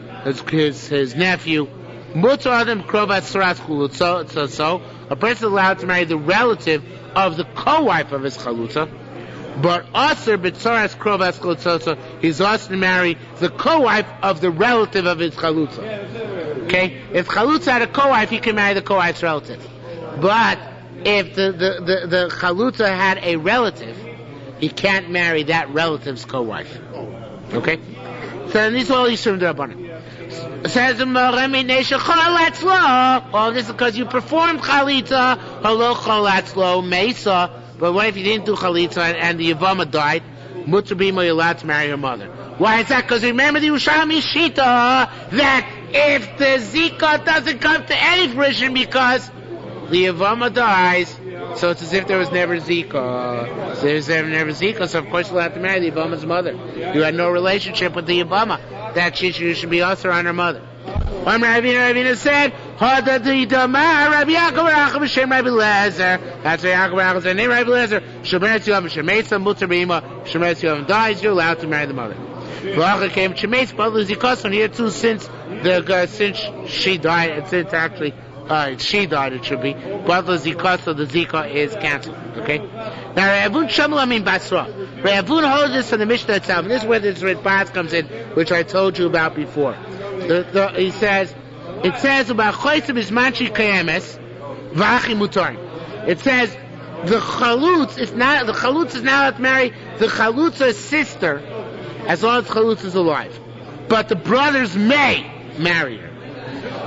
his nephew. Mutar adam krovat saras chalutza. So a person is allowed to marry the relative of the co-wife of his chalutza, but aser b'tzaras krovat chalutza, he's also to marry the co-wife of the relative of his chalutza. Okay, if chalutza had a co-wife, he can marry the co-wife's relative. But if the chalutza had a relative, he can't marry that relative's co-wife. Okay, so then these are all Yisurim D'Rabbanan. Says oh, this is because you performed chalitza, halo chalatzlo, mesa. But what if you didn't do chalitza and the Yevama died? Mutter bima, you're allowed to marry her mother. Why is that? Because remember the Yerushalmi Shita that if the Zika doesn't come to any fruition because the Yevama dies, so it's as if there was never Zika. So there's never Zika, so of course you'll have to marry the Yevama's mother. You had no relationship with the Yevama. That she should be also on her mother. Rabbi said, Rabbi Yaakov Racham Shem Rabbi Lezer. That's why Yaakov Racham said, name Rabbi Lezer. Shemeretz Yovam Shemeitza Mutar B'ima. Shemeretz Yovam dies, you're allowed to marry the mother. Rachel came Shemeitz, but Zikos on here too, since she died, and since actually she died, it should be. But the Zikos, so the Zika is cancelled. Okay. Now Ravun Shamalamim Basra. Ravun holds this in the Mishnah itself. And this is where this Ritbaz comes in, which I told you about before. It says about Choysim Ismanchi Kayemes V'Achi Mutarim. It says the Chalutz is not allowed to marry the Chalutza's sister as long as Chalutz is alive, but the brothers may marry her.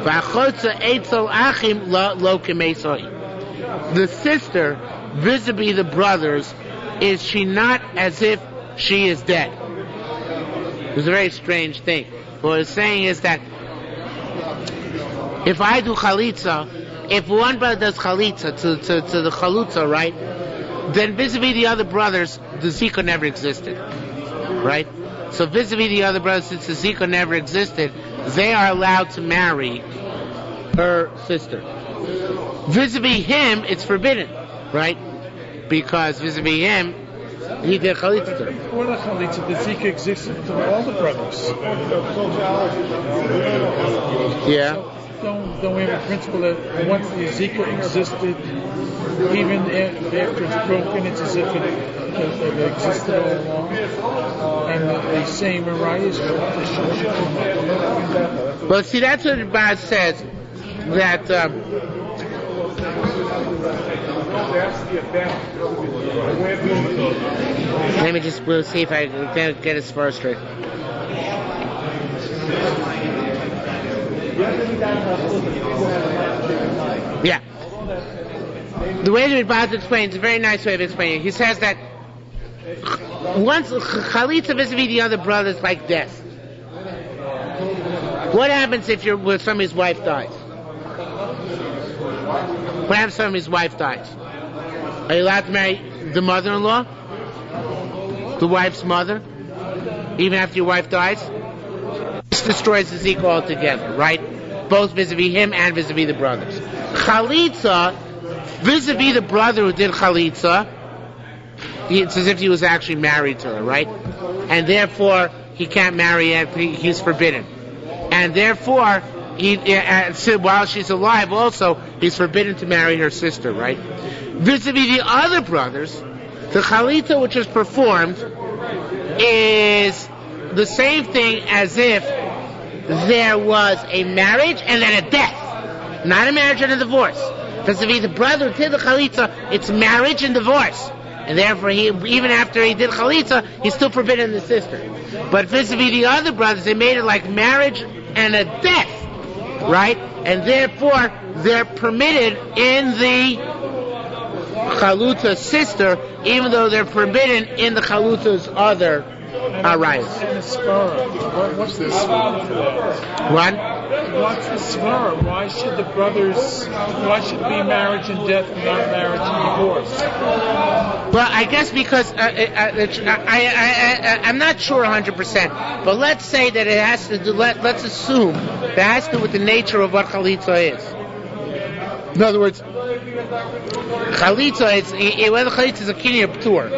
V'Achotza Eitzel Achim Lo Kemesoi. the sister vis-a-vis the brothers, is she not as if she is dead? It's a very strange thing. What it's saying is that if I do chalitza, if one brother does chalitza to the chalutza, right, then vis-a-vis the other brothers, the zika never existed, right? So vis-a-vis the other brothers, since the zika never existed, they are allowed to marry her sister. Vis-a-vis him, it's forbidden, right? Because vis-a-vis him, he did chalitza to her. What a chalitza, the zika existed to all the brothers. Yeah. Don't we have a principle that once the zika existed, even after it's broken, it's as if it existed all along? And the same Mariah is Well, see, that's what the Baz says, that let me just we'll see if I can get as far straight. Yeah. The way that Baz explains, a very nice way of explaining it. He says that once chalitza vis-a-vis the other brothers like death. What happens if somebody's wife dies? What happens if somebody's wife dies? Are you allowed to marry the mother-in-law? The wife's mother? Even after your wife dies? This destroys the zika altogether, right? Both vis-a-vis him and vis-a-vis the brothers. Chalitza, vis-a-vis the brother who did chalitza, it's as if he was actually married to her, right? And therefore, he can't marry her, he's forbidden. And therefore, while she's alive also, he's forbidden to marry her sister, right? Vis-a-vis the other brothers, the chalitza which is performed is the same thing as if there was a marriage and then a death. Not a marriage and a divorce. Vis-a-vis the brother who did the chalitza, it's marriage and divorce. And therefore, even after he did chalitza, he's still forbidden the sister. But vis-a-vis the other brothers, they made it like marriage and a death, right? And therefore, they're permitted in the chalutza's sister, even though they're forbidden in the chalutza's other arayos. And the svara. What's the svara for that? What? What's the svara? Why should it be marriage and death and not marriage and divorce? Well, I guess because I'm not sure 100%, but let's say that it has to do. Let's assume that it has to do with the nature of what chalitza is. In other words, chalitza whether chalitza is a kinyan or ptur,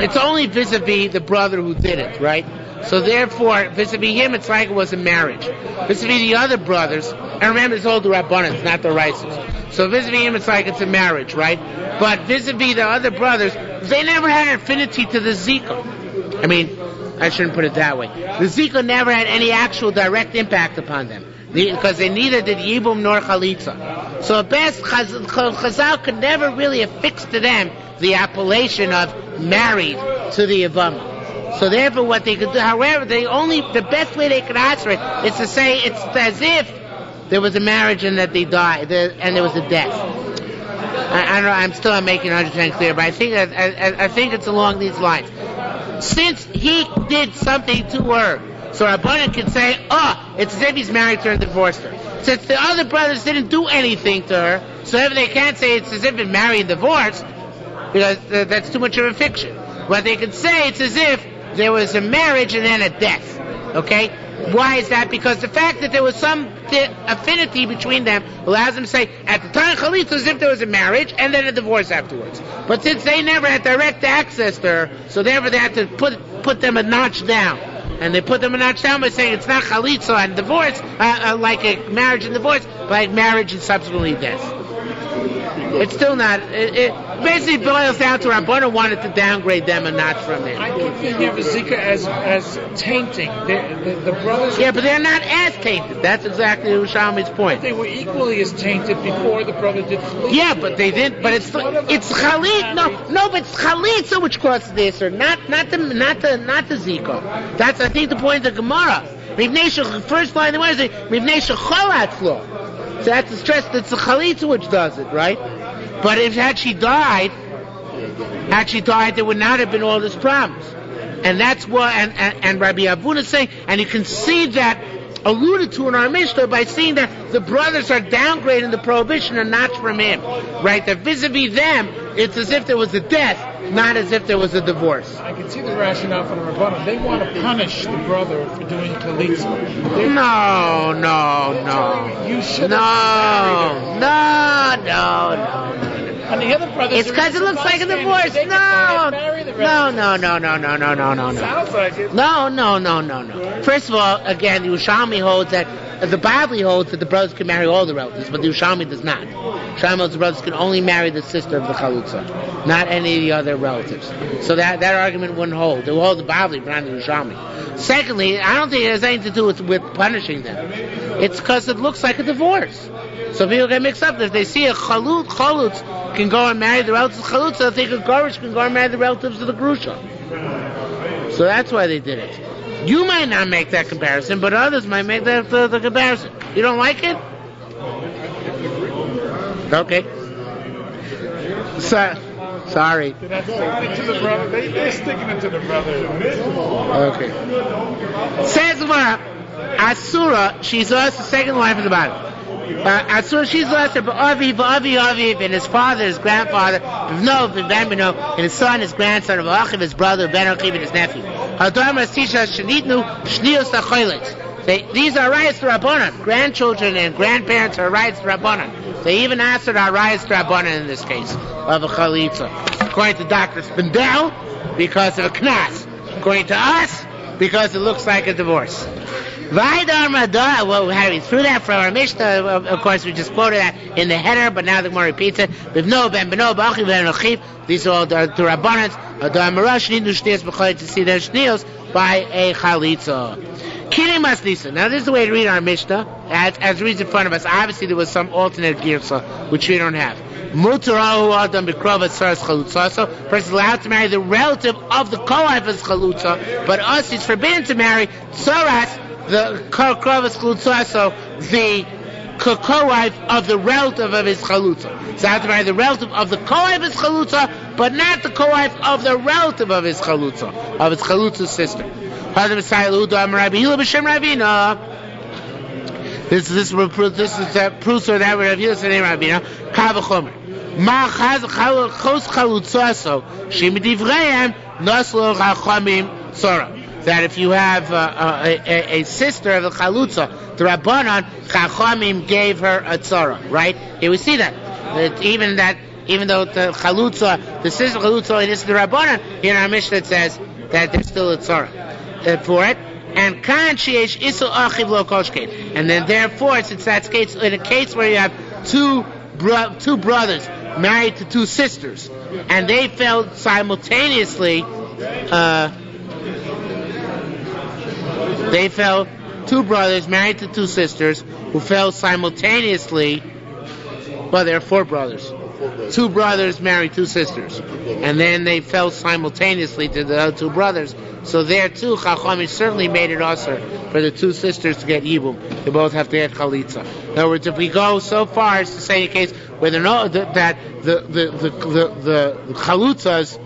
it's only vis-a-vis the brother who did it, right? So therefore, vis-a-vis him, it's like it was a marriage. Vis-a-vis the other brothers, and remember, it's all the rabbanans, not the rices. So vis-a-vis him, it's like it's a marriage, right? But vis-a-vis the other brothers, they never had an affinity to the zika. I mean, I shouldn't put it that way. The zika never had any actual direct impact upon them, because they neither did yibum nor chalitza. So at best, Chazal could never really affix to them the appellation of married to the Yevama. So therefore, what they could do, however, the best way they could answer it is to say it's as if there was a marriage and that they died, and there was a death. I don't know. I'm still not making 100% clear, but I think it's along these lines. Since he did something to her, so Rabbanan can say, it's as if he's married to her and divorced her. Since the other brothers didn't do anything to her, so if they can't say it's as if he's married and divorced, because that's too much of a fiction. But they can say it's as if there was a marriage and then a death. Okay? Why is that? Because the fact that there was some affinity between them allows them to say, at the time chalitza, as if there was a marriage and then a divorce afterwards. But since they never had direct access to her, so therefore they had to put them a notch down. And they put them a notch down by saying it's not chalitza and divorce, like a marriage and divorce, but like marriage and subsequently death. It's still not. It basically boils down to Rabbanan wanted to downgrade them a notch from there. I keep thinking of Zika as tainting. The brothers. Yeah, but they're not as tainted. That's exactly Yerushalmi's point. They were equally as tainted before the brother did chalitza. Yeah, but they didn't. But it's chalitza. No, but it's chalitza which causes the Isser, not the Zika. That's I think the point of the Gemara. First line of the word is Mivnei Shecholat Lo. So that's the stress. That's the chalitza which does it, right? But if had she died, there would not have been all these problems. And that's why, and Rabbi Abuna is saying, and you can see that alluded to in our Mishnah by seeing that the brothers are downgrading the prohibition a notch from him, right? That vis-a-vis them, it's as if there was a death, not as if there was a divorce. I can see the rationale for the Rabbanan. They want to punish the brother for doing chalitza. No. You should No. And the other brothers. It's because it looks like a divorce. No. Sounds like it. No. First of all, again, the Yerushalmi holds that the Bibli holds that the brothers can marry all the relatives, but the Yerushalmi does not. Yerushalmi holds the brothers can only marry the sister of the chalutza, not any of the other relatives. So that argument wouldn't hold. It will hold the Bibli, but not the Yerushalmi. Secondly, I don't think it has anything to do with punishing them. It's because it looks like a divorce. So people get mixed up. If they see a chalutz can go and marry the relatives of chalutz, they'll think a garish can go and marry the relatives of the grusha. So that's why they did it. You might not make that comparison, but others might make that the comparison. You don't like it? Okay. Sorry. They're sticking to the brother. They're sticking it to the brother. Okay. Says Gemara, Asura, she's lost the second wife of the Bible. Asura, she's lost her, but Avi, and his father, his grandfather, Bivno, and his son, his grandson, of Achiv, his brother, Ben Achiv, and his nephew. These are rights to Rabbanan. Grandchildren and grandparents are rights to Rabbanan. They even answered our rights to Rabbanan in this case of a chalitza. According to Dr. Spindel, because of a knas. According to us, because it looks like a divorce. Well, Harry, through that from our Mishnah, of course, we just quoted that in the header, but now the Gemara repeats it. These are all to Rabbanans. To see their shnios by a chalitza. Now, this is the way to read our Mishnah, as it reads in front of us. Obviously, there was some alternate girsa, which we don't have. So, person is allowed to marry the relative of the co-wife of chalutza, but us is forbidden to marry tsaras, the krovas chalutza, so the co-wife of the relative of his chalutza. So I have to marry the relative of the co-wife of his chalutza, but not the co-wife of the relative of his chalutza, of his chalutza's sister. This is that proves that Rav Yehuda said name Rabina. Kavachomer. Ma chos chalutzaso shemidivreim naslo chachamim tzara. That if you have a sister of the chalutza, the Rabbanan, Chachamim gave her a tzara, right? Here we see that. Even though the chalutza, the sister chalutza, it is the Rabbanan, here in our Mishnah it says that there's still a tzara for it. And kan sheyesh isu achiv lo koshkein. And then therefore, since that's case, in a case where you have two brothers married to two sisters, and they fell simultaneously, two brothers married to two sisters who fell simultaneously. Well, there are four brothers. Two brothers married two sisters, and then they fell simultaneously to the other two brothers. So there too, Chachamim certainly made it also for the two sisters to get yibum. They both have to get chalitza. In other words, if we go so far as to say a case where that the chalutza's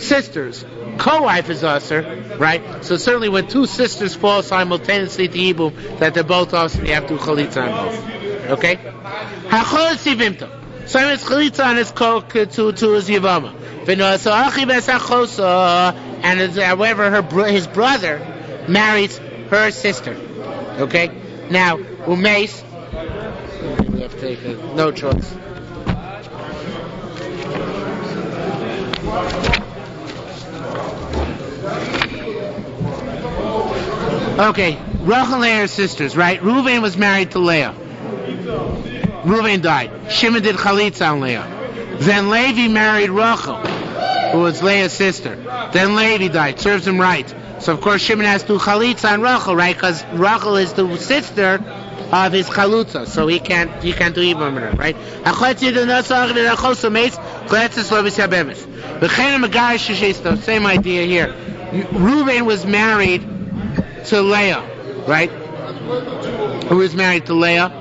sisters co-wife is usher, right? So certainly when two sisters fall simultaneously to yibum, that they're both usher, they have to chalitza on both. Okay? So it's chalitza on his to his yivama. And however, his brother marries her sister. Okay? Now, umeis, we have to take no choice. Okay, Rachel and Leah are sisters, right? Reuven was married to Leah. Reuven died. Shimon did chalitza on Leah. Then Levi married Rachel, who was Leah's sister. Then Levi died. Serves him right. So of course Shimon has to do chalitza on Rachel, right? Because Rachel is the sister of his chalutza, so he can't do ibum on her, right? Same idea here. Reuven was married to Leah, right? Who was married to Leah,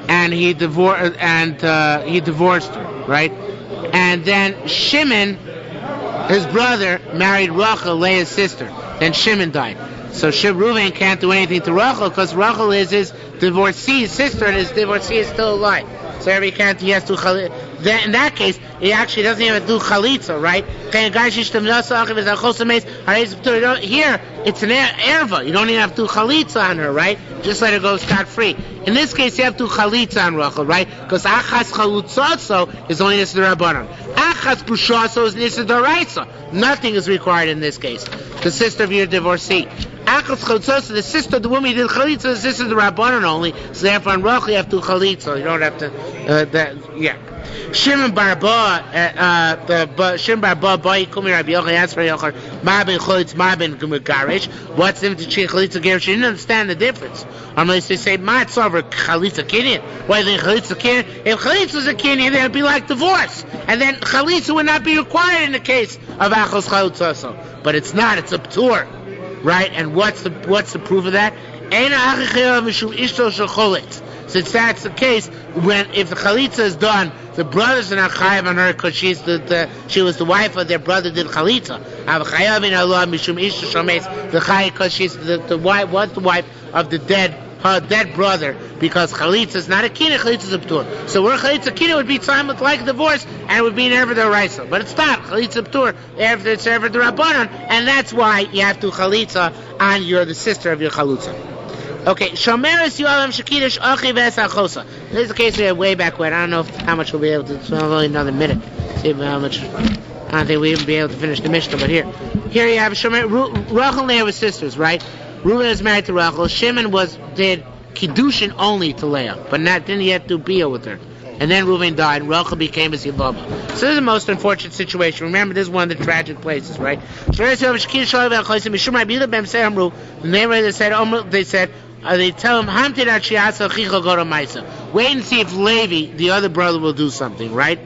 and he divorced her. right? And then Shimon, his brother, married Rachel, Leah's sister. Then Shimon died. So Reuven can't do anything to Rachel because Rachel is his divorcee sister, and his divorcee is still alive. So he has to then in that case, he actually doesn't even do chalitza, right? Here, it's an erva. You don't even have to do chalitza on her, right? Just let her go scot-free. In this case, you have to do chalitza on Rachel, right? Because achas chalutzaso is only nisar rabbanon. Achas pushaso is nisar d'oraisa. Nothing is required in this case. The sister of your divorcee. Achas chalutzaso, the sister of the woman who did chalitza, the sister of the rabbanon only. So therefore, on Rachel, you have to do chalitza. You don't have to. Shimon bar Ba, Shimon bar Ba, Bai Kumi Rabbi Yochanan asked for Yochanan, Ma ben Chalitz, Ma ben Garish. What's the difference between Chalitza Garish? She didn't understand the difference. Unless they say, Ma it's over Chalitza Kinyan. Why then Chalitza Kinyan? If Chalitza is a Kinyan, then it'd be like divorce, and then Chalitza would not be required in the case of Achos Chalitza. But it's not. It's a ptur, right? And what's the proof of that? Eina Achichel Mishum Ishto Shel Chalitz. Since that's the case, if the chalitza is done, the brothers are not chayav on her because she was the wife of their brother did chalitza. The chayav because she's the wife of the dead brother, because chalitza is not a kina, chalitza is a ptur. So where chalitza kina would be time like divorce, and it would be an ever d'oraisa, but it's not chalitza ptur. It's ever d'rabbanan, and that's why you have to chalitza on the sister of your chalutza. Okay, Shomeres Yoalam Shakidish Achi Ves Achosa. This is the case we had way back when. I don't know how much we'll be able to. It's only another minute. See how much. I don't think we'll even be able to finish the Mishnah. But here you have Shomer. Rachel and Leah were sisters, right? Reuben is married to Rachel. Shimon did kiddushin only to Leah, but didn't yet do bia with her. And then Reuben died, and Rachel became his Yevamos. So this is the most unfortunate situation. Remember, this is one of the tragic places, right? The name they said. They tell him, wait and see if Levi, the other brother, will do something, right?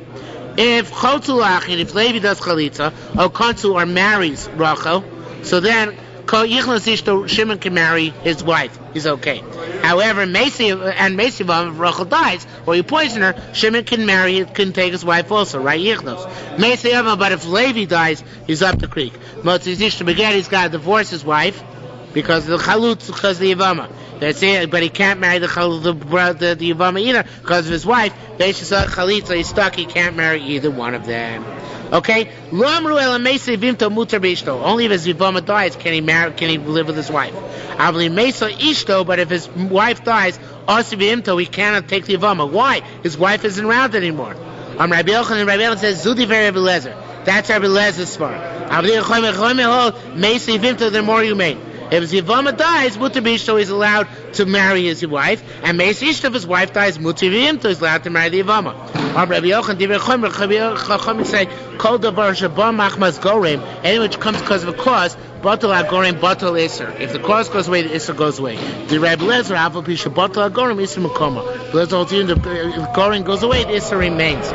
If Levi does chalitza, or Kontu, or marries Rachel, so then Shimon can marry his wife. He's okay. However, if Rachel dies, or you poison her, Shimon can take his wife also, right? But if Levi dies, he's up the creek. He's got to divorce his wife, because of the chalutz, because of the Yevama. That's it, but he can't marry the Yevama either, because of his wife. Chalitza, he's stuck, he can't marry either one of them. Okay? Only if his Yevama dies can he live with his wife. But if his wife dies, he cannot take the Yevama. Why? His wife isn't around anymore. Rabbi Yochanan says, Zudi Rabbi Lezer. That's Rabbi Lezer's svara. The more you made. If his Yevama dies, Mutar B'Ishto is allowed to marry his wife, and Meis Ishto, if his wife dies, Mutar B'Imto is allowed to marry the Yevama. Rabbi Yochanan say, Kol Davar Shabam Machmas Gorem, anything which comes because of a cause, Batal HaGorem, Batal Isser. If the cause goes away, the Isser goes away. The Rabbi Lezer, Aval Pisha, Batal HaGorem, Isser Makoma. If the Gorem goes away, the Isser remains.